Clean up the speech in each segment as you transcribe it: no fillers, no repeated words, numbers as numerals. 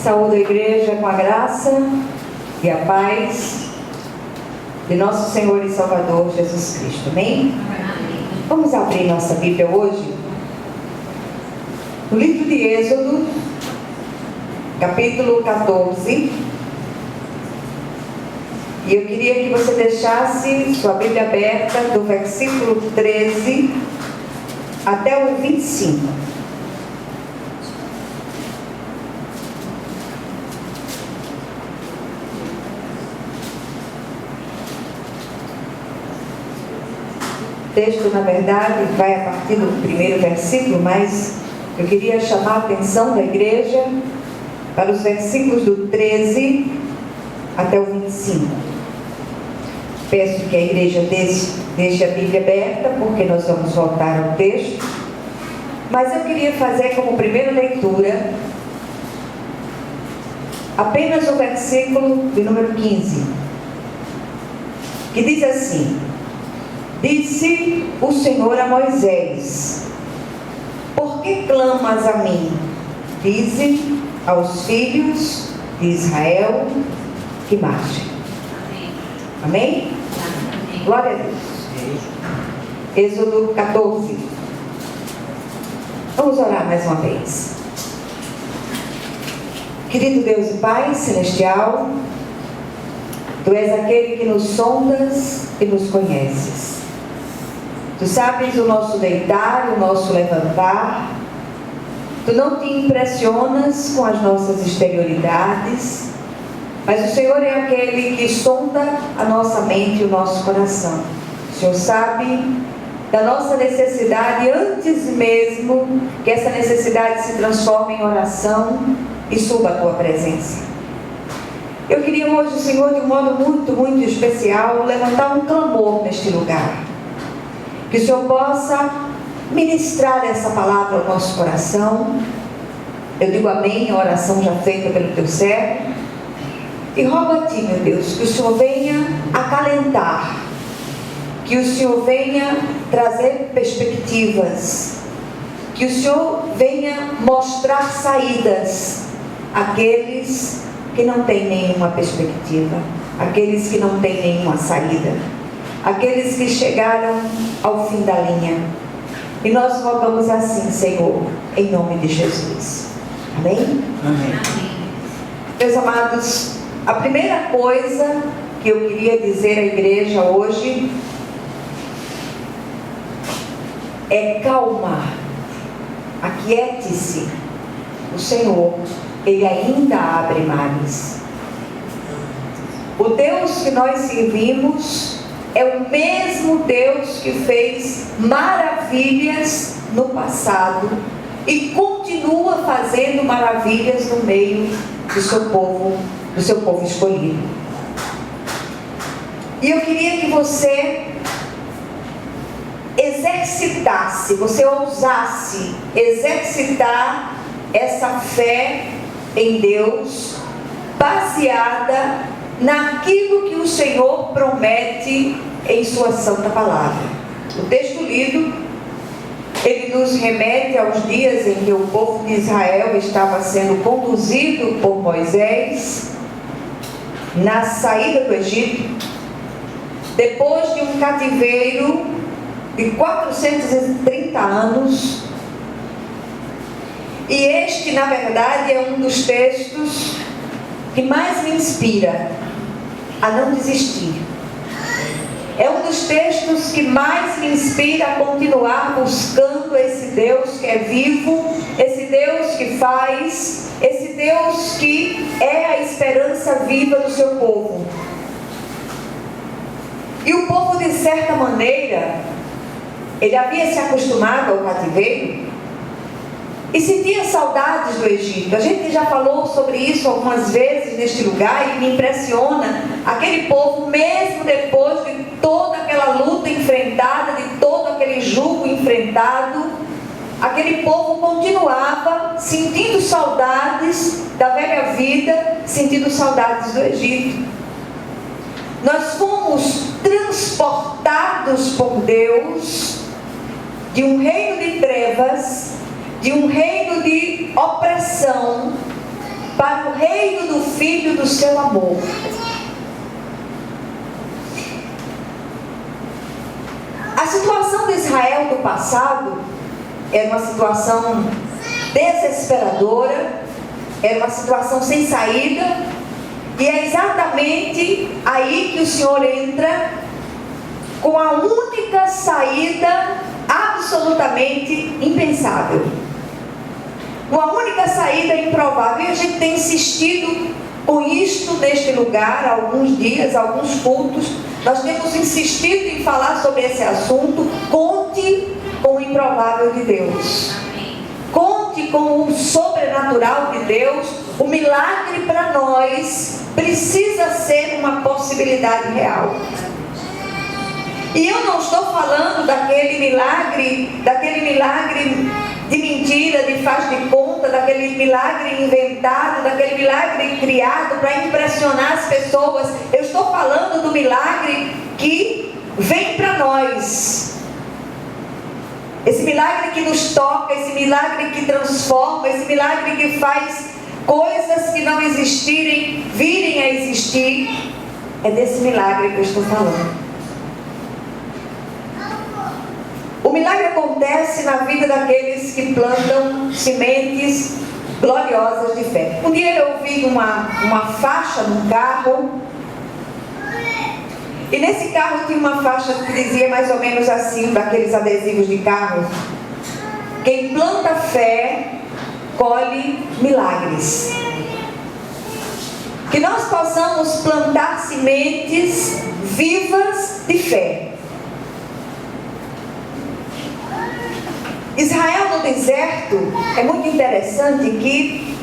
Saúdo a igreja com a graça e a paz de nosso Senhor e Salvador Jesus Cristo. Amém? Vamos abrir nossa Bíblia hoje no livro de Êxodo, capítulo 14. E eu queria que você deixasse sua Bíblia aberta do versículo 13 até o 25. O texto, na verdade, vai a partir do primeiro versículo, mas eu queria chamar a atenção da igreja para os versículos do 13 até o 25. Peço que a igreja deixe a Bíblia aberta, porque nós vamos voltar ao texto. Mas eu queria fazer como primeira leitura apenas o versículo de número 15, que diz assim: Disse o Senhor a Moisés: Por que clamas a mim? Dize aos filhos de Israel que marchem. Amém? Amém? Glória a Deus. Êxodo 14. Vamos orar mais uma vez. Querido Deus e Pai celestial, Tu és aquele que nos sondas e nos conheces. Tu sabes o nosso deitar, o nosso levantar. Tu não te impressionas com as nossas exterioridades, mas o Senhor é aquele que sonda a nossa mente e o nosso coração. O Senhor sabe da nossa necessidade antes mesmo que essa necessidade se transforme em oração e suba a Tua presença. Eu queria hoje, Senhor, de um modo muito especial, levantar um clamor neste lugar. Que o Senhor possa ministrar essa palavra ao nosso coração. Eu digo amém, a oração já feita pelo Teu servo. E rogo a Ti, meu Deus, que o Senhor venha acalentar, que o Senhor venha trazer perspectivas, que o Senhor venha mostrar saídas àqueles que não têm nenhuma perspectiva, àqueles que não têm nenhuma saída, aqueles que chegaram ao fim da linha. E nós rogamos assim, Senhor, em nome de Jesus. Amém? Amém. Meus amados, a primeira coisa que eu queria dizer à igreja hoje é calma, aquiete-se. O Senhor, Ele ainda abre mares. O Deus que nós servimos é o mesmo Deus que fez maravilhas no passado e continua fazendo maravilhas no meio do seu povo escolhido. E eu queria que você exercitasse, você ousasse exercitar essa fé em Deus, baseada naquilo que o Senhor promete em sua santa palavra. O texto lido, ele nos remete aos dias em que o povo de Israel estava sendo conduzido por Moisés na saída do Egito, depois de um cativeiro de 430 anos. E este, na verdade, é um dos textos que mais me inspira a não desistir. É um dos textos que mais me inspira a continuar buscando esse Deus que é vivo, esse Deus que faz, esse Deus que é a esperança viva do seu povo. E o povo, de certa maneira, ele havia se acostumado ao cativeiro e sentia saudades do Egito. A gente já falou sobre isso algumas vezes neste lugar, e me impressiona aquele povo, mesmo depois de toda aquela luta enfrentada, de todo aquele jugo enfrentado, aquele povo continuava sentindo saudades da velha vida, sentindo saudades do Egito. Nós fomos transportados tirados por Deus de um reino de trevas, de um reino de opressão, para o reino do Filho do seu amor. A situação de Israel do passado era uma situação desesperadora, era uma situação sem saída, e é exatamente aí que o Senhor entra com a única saída absolutamente impensável, uma única saída improvável. E a gente tem insistido com isto neste lugar há alguns dias, alguns cultos. Nós temos insistido em falar sobre esse assunto. Conte com o improvável de Deus, conte com o sobrenatural de Deus. O milagre para nós precisa ser uma possibilidade real. E eu não estou falando daquele milagre de mentira, de faz de conta, daquele milagre inventado, daquele milagre criado para impressionar as pessoas. Eu estou falando do milagre que vem para nós. Esse milagre que nos toca, esse milagre que transforma, esse milagre que faz coisas que não existirem virem a existir. É desse milagre que eu estou falando. O milagre acontece na vida daqueles que plantam sementes gloriosas de fé. Um dia eu vi uma faixa no carro, e nesse carro tinha uma faixa que dizia mais ou menos assim, daqueles adesivos de carro: quem planta fé, colhe milagres. Que nós possamos plantar sementes vivas de fé. Israel no deserto, é muito interessante que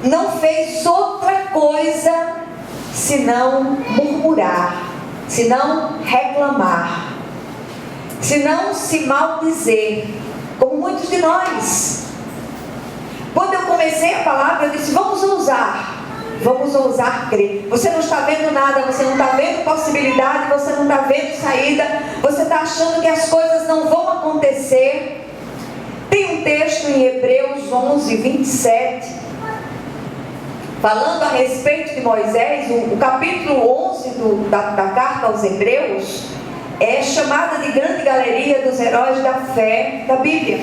não fez outra coisa senão murmurar, senão reclamar, senão se maldizer, como muitos de nós. Quando eu comecei a palavra, eu disse: vamos ousar crer. Você não está vendo nada, você não está vendo possibilidade, você não está vendo saída, você está achando que as coisas não vão acontecer. Tem um texto em Hebreus 11, 27, falando a respeito de Moisés. O capítulo 11 da carta aos Hebreus é chamada de grande galeria dos heróis da fé da Bíblia.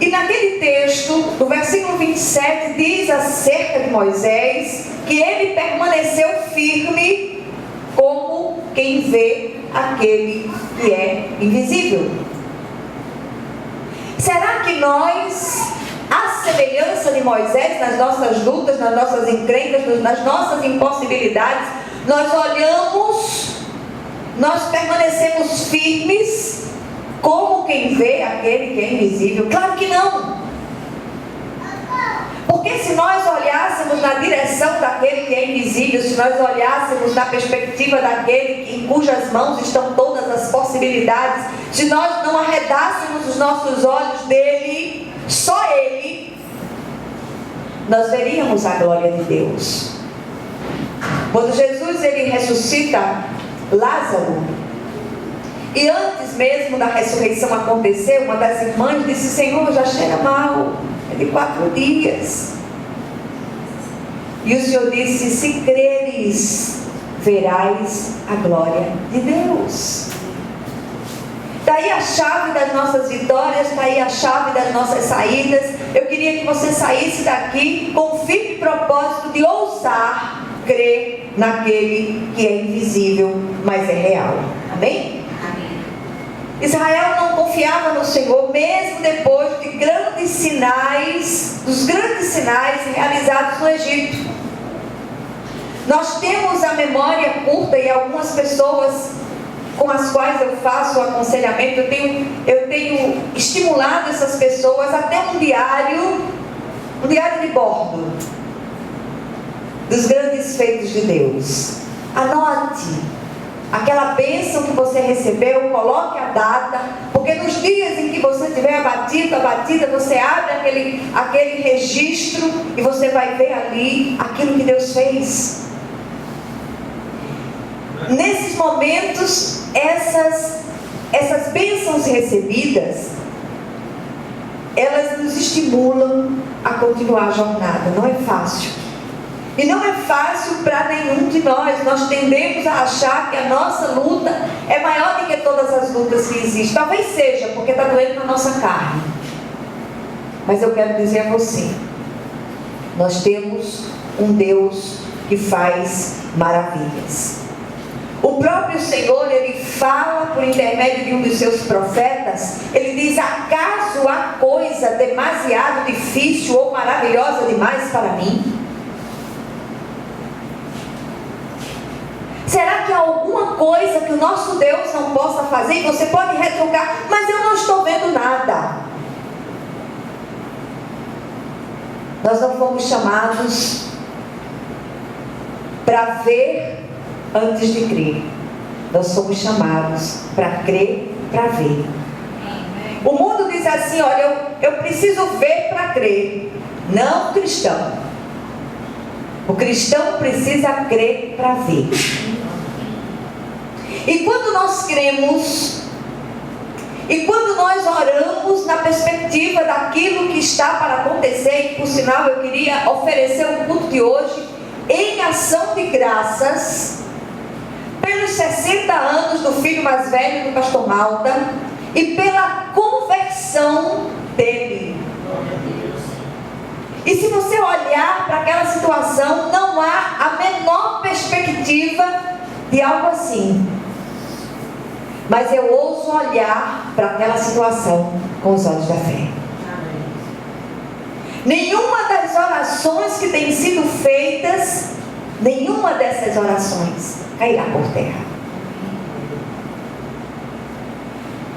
E naquele texto, no versículo 27, diz acerca de Moisés que ele permaneceu firme como quem vê aquele que é invisível. Será que nós, à semelhança de Moisés, nas nossas lutas, nas nossas encrencas, nas nossas impossibilidades, nós olhamos, nós permanecemos firmes como quem vê aquele que é invisível? Claro que não. Porque se nós olhássemos na direção daquele que é invisível, se nós olhássemos na perspectiva daquele em cujas mãos estão todas as possibilidades, se nós não arredássemos os nossos olhos dele, só ele, nós veríamos a glória de Deus. Quando Jesus ele ressuscita Lázaro, e antes mesmo da ressurreição acontecer, uma das irmãs disse: Senhor, já cheira mal, é de 4 dias. E o Senhor disse: se creres, verás a glória de Deus. Está aí a chave das nossas vitórias, está aí a chave das nossas saídas. Eu queria que você saísse daqui com o firme propósito de ousar crer naquele que é invisível, mas é real. Amém? Israel não confiava no Senhor, mesmo depois de grandes sinais, dos grandes sinais realizados no Egito. Nós temos a memória curta, e algumas pessoas com as quais eu faço o aconselhamento, eu tenho estimulado essas pessoas até um diário de bordo dos grandes feitos de Deus. Anote aquela bênção que você recebeu, coloque a data, porque nos dias em que você estiver abatida, você abre aquele registro e você vai ver ali aquilo que Deus fez. nesses momentos, essas bênçãos recebidas, elas nos estimulam a continuar a jornada. Não é fácil. E não é fácil para nenhum de nós. Nós tendemos a achar que a nossa luta é maior do que todas as lutas que existem. Talvez seja, porque está doendo na nossa carne. Mas eu quero dizer a você, nós temos um Deus que faz maravilhas. O próprio Senhor, Ele fala por intermédio de um dos seus profetas. Ele diz: acaso há coisa demasiado difícil ou maravilhosa demais para mim? Será que há alguma coisa que o nosso Deus não possa fazer? E você pode retrucar: mas eu não estou vendo nada. Nós não fomos chamados para ver antes de crer. Nós somos chamados para crer, para ver. O mundo diz assim: olha, eu preciso ver para crer. Não o cristão. O cristão precisa crer para ver. E quando nós cremos, e quando nós oramos na perspectiva daquilo que está para acontecer, e por sinal eu queria oferecer o culto de hoje em ação de graças pelos 60 anos do filho mais velho do pastor Malta e pela conversão dele. E se você olhar para aquela situação, não há a menor perspectiva de algo assim. Mas eu ouso olhar para aquela situação com os olhos da fé. Nenhuma das orações que têm sido feitas, nenhuma dessas orações cairá por terra.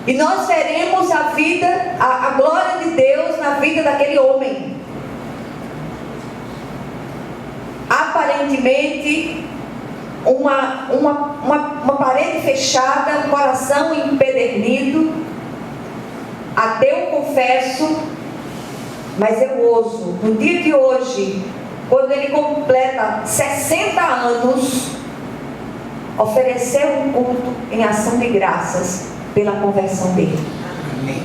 E nós veremos a vida, a glória de Deus na vida daquele homem. Aparentemente, uma parede fechada, um coração empedernido, ateu, confesso, mas eu ouso, no dia de hoje, quando ele completa 60 anos, oferecer um culto em ação de graças pela conversão dele. Amém.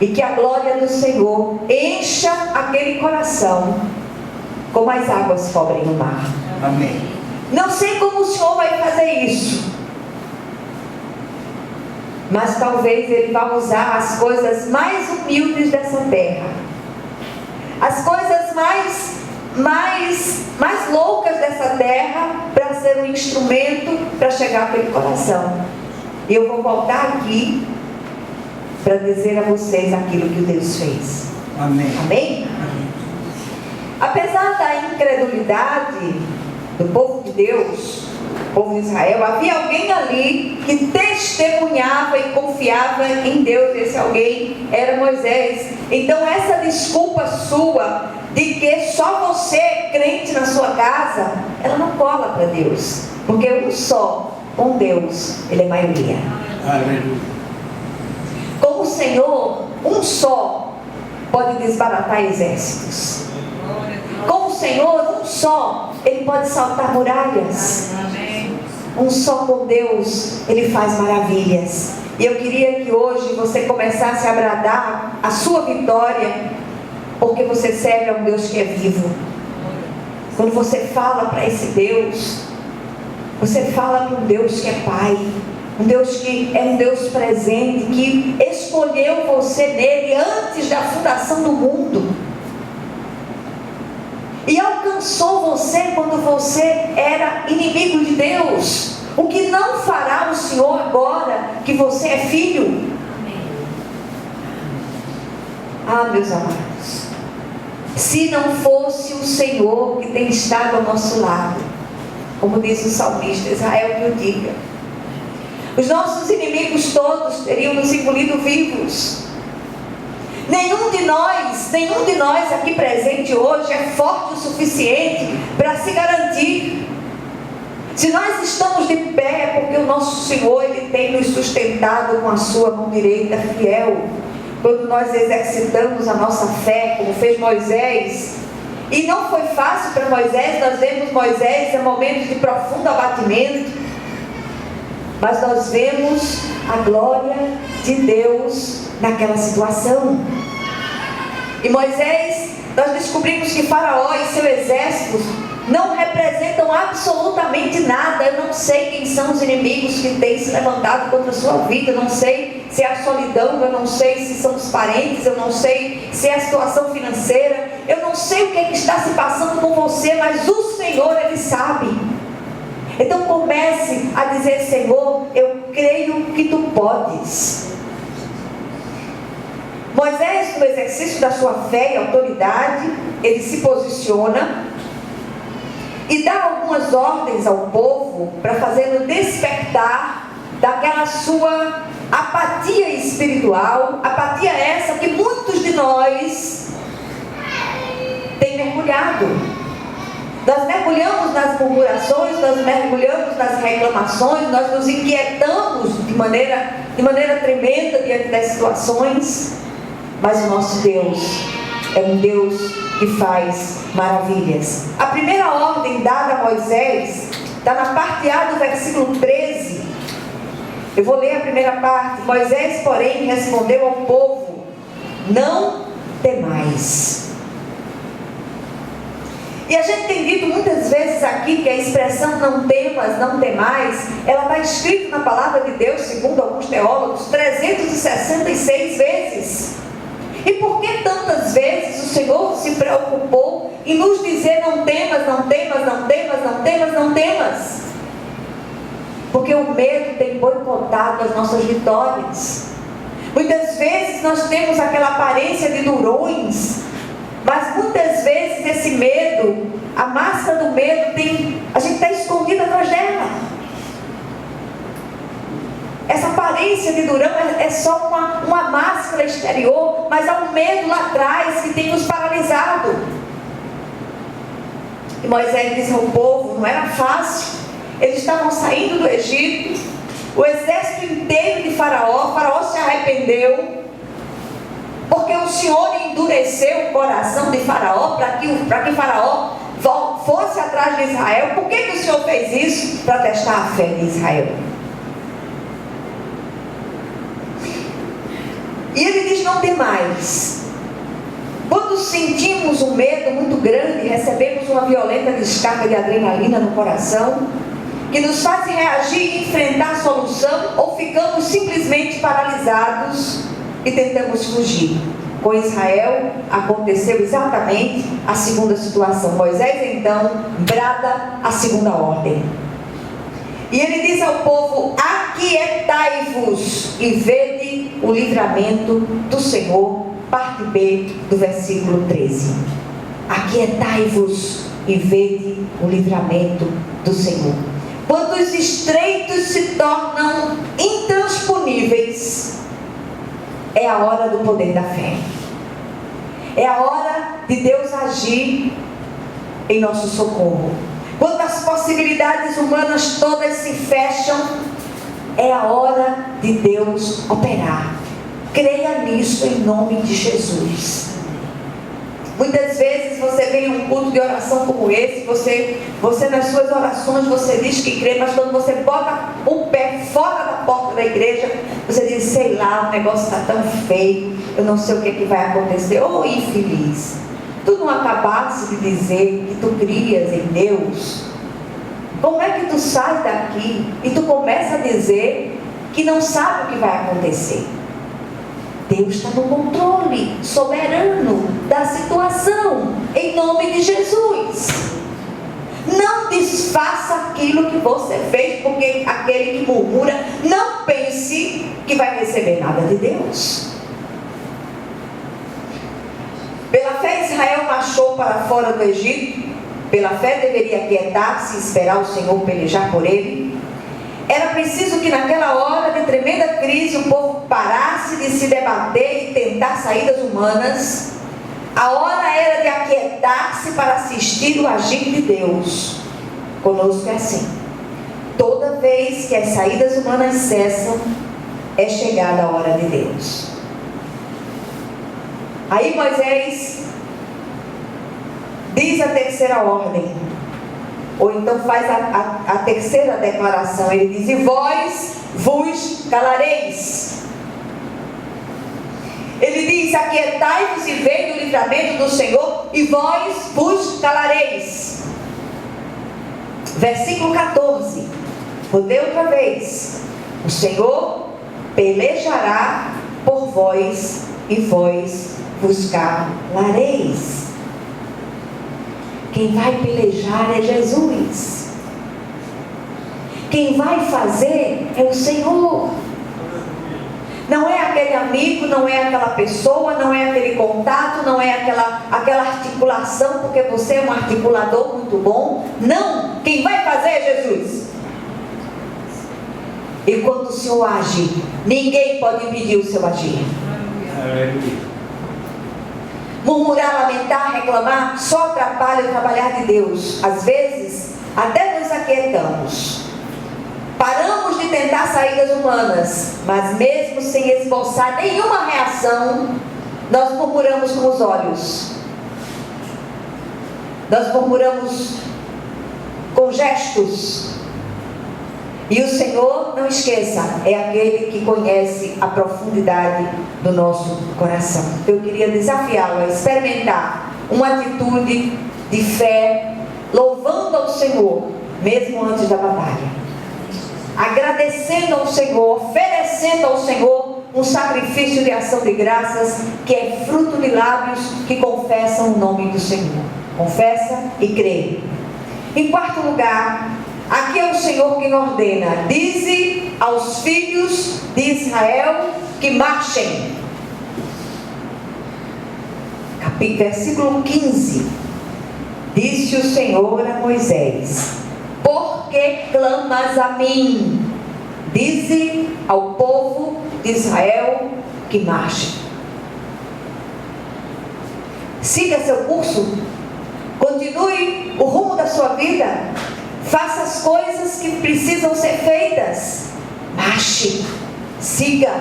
E que a glória do Senhor encha aquele coração como as águas cobrem o mar. Amém. Não sei como o Senhor vai fazer isso, mas talvez Ele vá usar as coisas mais humildes dessa terra, as coisas mais loucas dessa terra, para ser um instrumento para chegar àquele coração. E eu vou voltar aqui para dizer a vocês aquilo que Deus fez. Amém. Amém? Amém. Apesar da incredulidade do povo de Deus, o povo de Israel, havia alguém ali que testemunhava e confiava em Deus. Esse alguém era Moisés. Então essa desculpa sua de que só você é crente na sua casa, ela não cola para Deus, porque um só com Deus, Ele é maioria. Aleluia. Com o Senhor, um só pode desbaratar exércitos. Com o Senhor, um só, Ele pode saltar muralhas. Um só com Deus, Ele faz maravilhas. E eu queria que hoje você começasse a bradar a sua vitória, porque você serve a um Deus que é vivo. Quando você fala para esse Deus, você fala para um Deus que é Pai, um Deus que é um Deus presente, que escolheu você nele antes da fundação do mundo. E alcançou você quando você era inimigo de Deus. O que não fará o Senhor agora que você é filho? Amém. Ah, meus amados, se não fosse o Senhor que tem estado ao nosso lado, como diz o salmista, Israel que o diga, os nossos inimigos todos teriam nos engolido vivos. Nenhum de nós aqui presente hoje é forte o suficiente para se garantir. Se nós estamos de pé, é porque o nosso Senhor, Ele tem nos sustentado com a sua mão direita fiel. Quando nós exercitamos a nossa fé, como fez Moisés, E não foi fácil para Moisés. Nós vemos Moisés em momentos de profundo abatimento, mas nós vemos a glória de Deus naquela situação. E Moisés, nós descobrimos que Faraó e seu exército não representam absolutamente nada. Eu não sei quem são os inimigos que têm se levantado contra a sua vida. Eu não sei se é a solidão, eu não sei se são os parentes, eu não sei se é a situação financeira, eu não sei o que está se passando com você, mas o Senhor, Ele sabe. Então comece a dizer: Senhor, eu creio que Tu podes. Moisés, no exercício da sua fé e autoridade, ele se posiciona e dá algumas ordens ao povo para fazê-lo despertar daquela sua apatia espiritual, apatia essa que muitos de nós têm mergulhado. Nós mergulhamos nas murmurações, nós mergulhamos nas reclamações, nós nos inquietamos de maneira tremenda diante das situações, mas o nosso Deus é um Deus que faz maravilhas. A primeira ordem dada a Moisés está na parte A do versículo 13. Eu vou ler a primeira parte. Moisés, porém, respondeu ao povo: não temais. E a gente tem dito muitas vezes aqui que a expressão não temas, não temais, ela está escrita na palavra de Deus, segundo alguns teólogos, 366 vezes. E por que tantas vezes o Senhor se preocupou em nos dizer: não temas, não temas, não temas, não temas, não temas? Porque o medo tem boicotado as nossas vitórias. Muitas vezes nós temos aquela aparência de durões, mas muitas vezes esse medo, a máscara do medo, a gente está escondido atrás dela. Essa aparência de durão é só uma máscara exterior, mas há um medo lá atrás que tem nos paralisado. E Moisés disse ao povo: não era fácil. Eles estavam saindo do Egito, o exército inteiro de Faraó se arrependeu, porque o Senhor endureceu o coração de Faraó para que Faraó fosse atrás de Israel. Por que o Senhor fez isso? Para testar a fé de Israel. E ele diz: não temais. Quando sentimos um medo muito grande, recebemos uma violenta descarga de adrenalina no coração, que nos faz reagir e enfrentar a solução, ou ficamos simplesmente paralisados e tentamos fugir. Com Israel aconteceu exatamente a segunda situação. Moisés então brada a segunda ordem. E ele diz ao povo: aquietai-vos e vede o livramento do Senhor. Parte B do versículo 13. Aquietai-vos e vede o livramento do Senhor. Quando os estreitos se tornam intransponíveis, é a hora do poder da fé. É a hora de Deus agir em nosso socorro. Quando as possibilidades humanas todas se fecham, é a hora de Deus operar. Creia nisso em nome de Jesus. Muitas vezes você vem a um culto de oração como esse, você nas suas orações você diz que crê, mas quando você bota o pé fora da porta da igreja, você diz: sei lá, o negócio está tão feio, eu não sei o que vai acontecer. Oh, infeliz, tu não acabaste de dizer que tu crias em Deus? Como é que tu sai daqui e tu começa a dizer que não sabe o que vai acontecer? Deus está no controle soberano da situação, em nome de Jesus. Não desfaça aquilo que você fez, porque aquele que murmura, não pense que vai receber nada de Deus. Pela fé Israel marchou para fora do Egito. Pela fé deveria aquietar-se e esperar o Senhor pelejar por ele. Era preciso que naquela hora de tremenda crise o povo parasse de se debater e tentar saídas humanas. A hora era de aquietar-se para assistir o agir de Deus. Conosco é assim. Toda vez que as saídas humanas cessam, é chegada a hora de Deus. Aí Moisés diz a terceira ordem, ou então faz a terceira declaração. Ele diz: e vós vos calareis. Ele diz: aquietai-vos e vede o livramento do Senhor, e vós vos calareis. Versículo 14, vou ler outra vez: o Senhor pelejará por vós, e vós vos calareis. Quem vai pelejar é Jesus. Quem vai fazer é o Senhor. Não é aquele amigo, não é aquela pessoa, não é aquele contato, não é aquela articulação, porque você é um articulador muito bom. Não, quem vai fazer é Jesus. E quando o Senhor age, ninguém pode impedir o seu agir. Murmurar, lamentar, reclamar, só atrapalha o trabalhar de Deus. Às vezes, até nos aquietamos. Paramos de tentar saídas humanas, mas mesmo sem esboçar nenhuma reação, nós murmuramos com os olhos. Nós murmuramos com gestos. E o Senhor, não esqueça, é aquele que conhece a profundidade do nosso coração. Eu queria desafiá-lo a experimentar uma atitude de fé, louvando ao Senhor, mesmo antes da batalha. Agradecendo ao Senhor, oferecendo ao Senhor um sacrifício de ação de graças, que é fruto de lábios que confessam o nome do Senhor. Confessa e crê. Em quarto lugar, aqui é o Senhor quem ordena: dize aos filhos de Israel que marchem. Versículo 15. Disse o Senhor a Moisés: por que clamas a mim? Dize ao povo de Israel que marche. Siga seu curso, continue o rumo da sua vida, faça as coisas que precisam ser feitas, marche, siga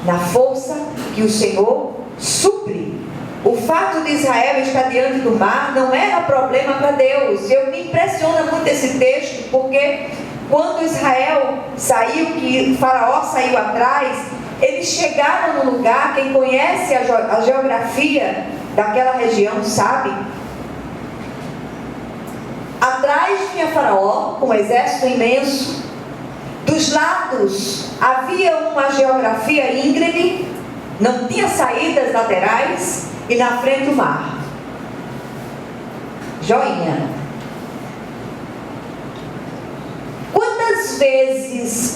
na força que o Senhor supre. O fato de Israel estar diante do mar não era problema para Deus. Eu me impressiona muito esse texto, porque quando Israel saiu, que Faraó saiu atrás, eles chegaram no lugar. Quem conhece a geografia daquela região sabe. Atrás vinha Faraó com um exército imenso. Dos lados havia uma geografia íngreme, não tinha saídas laterais, e na frente o mar. Joinha.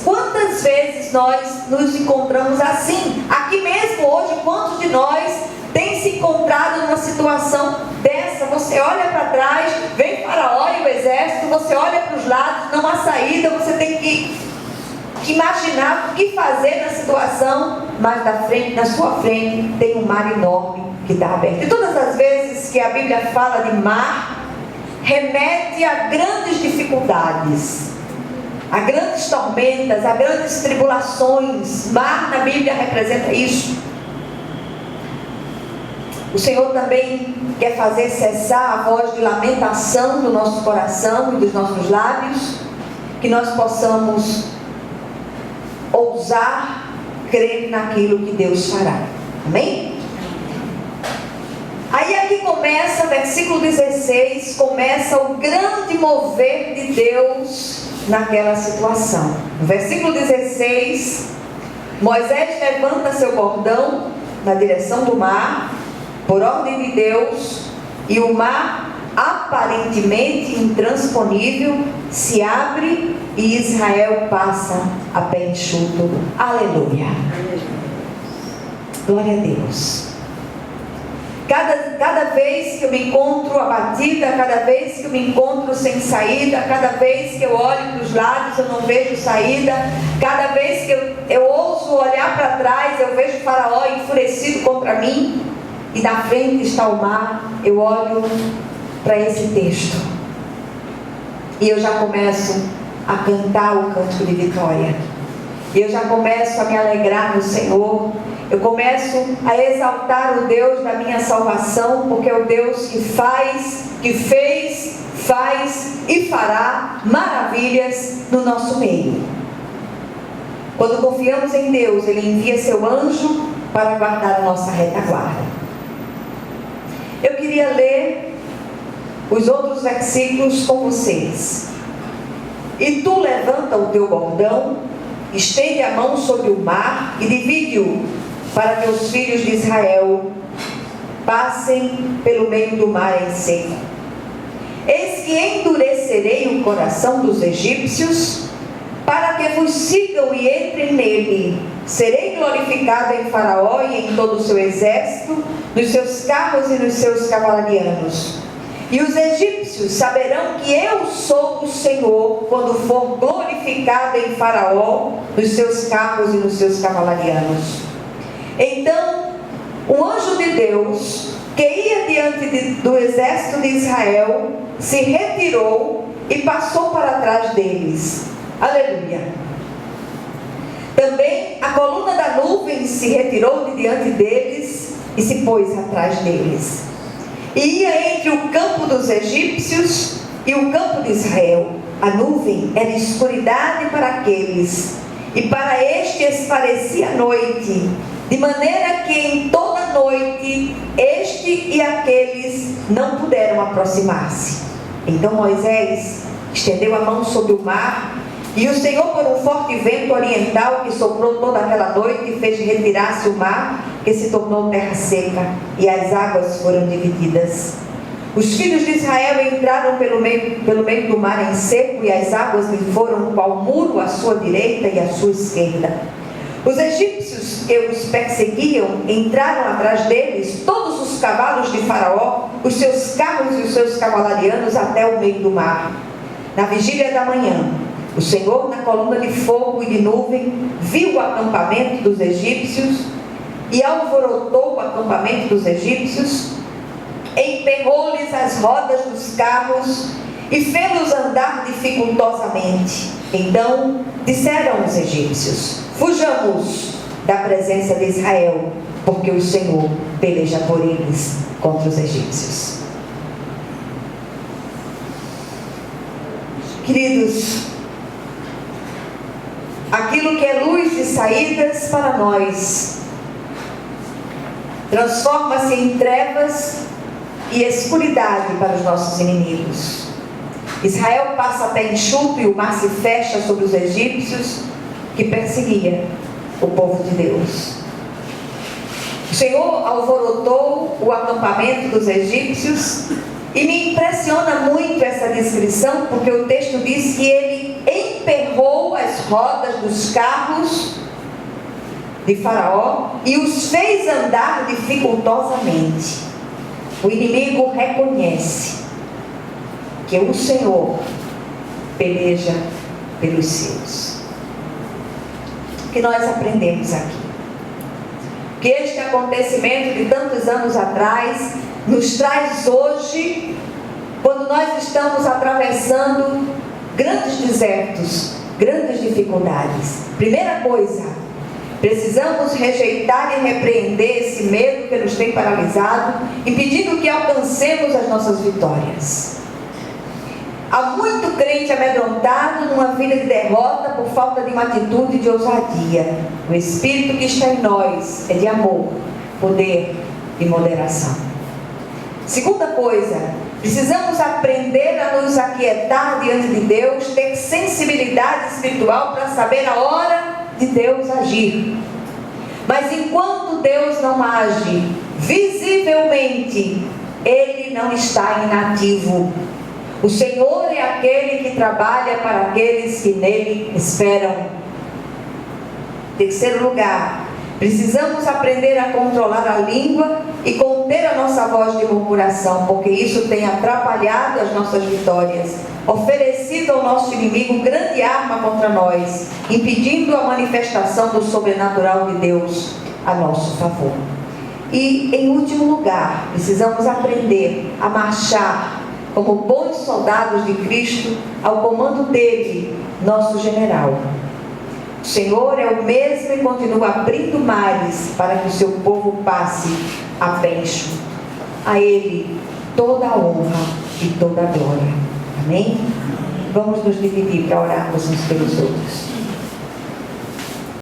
Quantas vezes nós nos encontramos assim? Aqui mesmo hoje, quantos de nós tem se encontrado numa situação dessa? Você olha para trás, vem Faraó e o exército, você olha para os lados, não há saída, você tem que imaginar o que fazer na situação, mas na sua frente tem um mar enorme que está aberto. E todas as vezes que a Bíblia fala de mar, remete a grandes dificuldades, a grandes tormentas, a grandes tribulações. Mar na Bíblia representa isso. O Senhor também quer fazer cessar a voz de lamentação do nosso coração e dos nossos lábios, que nós possamos ousar crer naquilo que Deus fará. Amém? Aí aqui começa, versículo 16, começa o grande mover de Deus naquela situação. No versículo 16, Moisés levanta seu cordão na direção do mar, por ordem de Deus, e o mar, aparentemente intransponível, se abre e Israel passa a pé enxuto. Aleluia! Glória a Deus! Cada vez que eu me encontro abatida, cada vez que eu me encontro sem saída, cada vez que eu olho para os lados eu não vejo saída, cada vez que eu ouso olhar para trás eu vejo Faraó enfurecido contra mim, e na frente está o mar, eu olho para esse texto e eu já começo a cantar o cântico de vitória, e eu já começo a me alegrar no Senhor, eu começo a exaltar o Deus da minha salvação, porque é o Deus que faz, que fez, faz e fará maravilhas no nosso meio. Quando confiamos em Deus, Ele envia seu anjo para guardar a nossa retaguarda. Eu queria ler os outros versículos com vocês. E tu levanta o teu bordão, estende a mão sobre o mar e divide-o, para que os filhos de Israel passem pelo meio do mar em seco. Eis que endurecerei o coração dos egípcios, para que vos sigam e entrem nele. Serei glorificado em Faraó e em todo o seu exército, nos seus carros e nos seus cavalarianos. E os egípcios saberão que eu sou o Senhor, quando for glorificado em Faraó, nos seus carros e nos seus cavalarianos. Então, o anjo de Deus, que ia diante do exército de Israel, se retirou e passou para trás deles. Aleluia! Também a coluna da nuvem se retirou de diante deles e se pôs atrás deles. E ia entre o campo dos egípcios e o campo de Israel. A nuvem era escuridade para aqueles, e para este esclarecia a noite, de maneira que em toda noite este e aqueles não puderam aproximar-se. Então Moisés estendeu a mão sobre o mar, e o Senhor, por um forte vento oriental que soprou toda aquela noite, fez retirar-se o mar, que se tornou terra seca, e as águas foram divididas. Os filhos de Israel entraram pelo meio do mar em seco, e as águas lhe foram qual muro à sua direita e à sua esquerda. Os egípcios que os perseguiam entraram atrás deles, todos os cavalos de Faraó, os seus carros e os seus cavalarianos, até o meio do mar. Na vigília da manhã, o Senhor, na coluna de fogo e de nuvem, viu o acampamento dos egípcios e alvorotou o acampamento dos egípcios, emperrou-lhes as rodas dos carros e fê-los andar dificultosamente. Então disseram os egípcios: fujamos da presença de Israel, porque o Senhor peleja por eles contra os egípcios. Queridos, aquilo que é luz de saídas para nós transforma-se em trevas e escuridade para os nossos inimigos. Israel passa até enxuto e o mar se fecha sobre os egípcios que perseguiam o povo de Deus. O Senhor alvorotou o acampamento dos egípcios, e me impressiona muito essa descrição, porque o texto diz que ele emperrou as rodas dos carros de Faraó e os fez andar dificultosamente. O inimigo reconhece que o Senhor peleja pelos seus. O que nós aprendemos aqui? Que este acontecimento de tantos anos atrás nos traz hoje, quando nós estamos atravessando grandes desertos, grandes dificuldades. Primeira coisa, precisamos rejeitar e repreender esse medo que nos tem paralisado, impedindo que alcancemos as nossas vitórias. Há muito crente amedrontado numa vida de derrota por falta de uma atitude de ousadia. O Espírito que está em nós é de amor, poder e moderação. Segunda coisa, precisamos aprender a nos aquietar diante de Deus, ter sensibilidade espiritual para saber a hora de Deus agir. Mas enquanto Deus não age visivelmente, Ele não está inativo. O Senhor é aquele que trabalha para aqueles que nele esperam. Terceiro lugar, precisamos aprender a controlar a língua e conter a nossa voz de murmuração, porque isso tem atrapalhado as nossas vitórias, oferecido ao nosso inimigo grande arma contra nós, impedindo a manifestação do sobrenatural de Deus a nosso favor. E, em último lugar, precisamos aprender a marchar como bons soldados de Cristo ao comando dele, nosso general. Senhor é o mesmo e continua abrindo mares para que o seu povo passe a pé enxuto. A Ele toda a honra e toda a glória. Amém? Vamos nos dividir para orarmos uns pelos outros.